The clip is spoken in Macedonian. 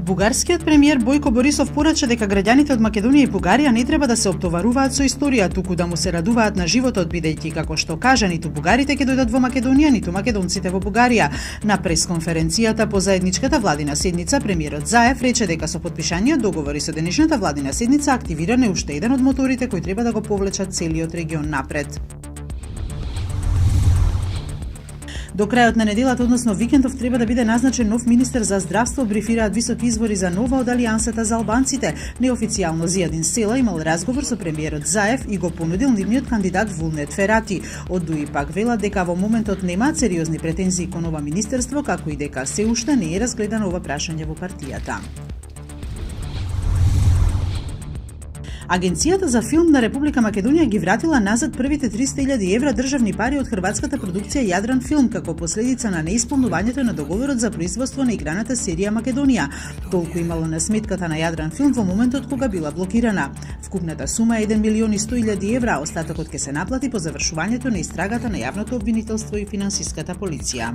Бугарскиот премиер Бојко Борисов порача дека граѓаните од Македонија и Бугарија не треба да се оптоваруваат со историја, туку да му се радуваат на животот, бидејќи, како што кажа, ниту бугарите ќе дојдат во Македонија, ниту македонците во Бугарија. На пресконференцијата по заедничката владина седница, премиерот Заев рече дека со потпишаниот договор и со денешната владина седница активиран е уште еден од моторите кои треба да го повлечат целиот регион напред. До крајот на неделата, односно викендов, треба да биде назначен нов министер за здравство, брифираат високи извори за нова од Алијансата за албанците. Неофицијално Зијадин Села имал разговор со премиерот Заев и го понудил нивниот кандидат Вулнет Ферати. Од ДУИ пак велат дека во моментот немаат сериозни претензии кон ова министерство, како и дека се уште не е разгледано ова прашање во партијата. Агенцијата за филм на Република Македонија ги вратила назад првите 300.000 евра државни пари од хрватската продукција Јадран Филм како последица на неисполнувањето на договорот за производство на играната серија Македонија. Толку имало на сметката на Јадран Филм во моментот кога била блокирана. Вкупната сума е 1.100.000 евра, остатокот ќе се наплати по завршувањето на истрагата на јавното обвинителство и финансиската полиција.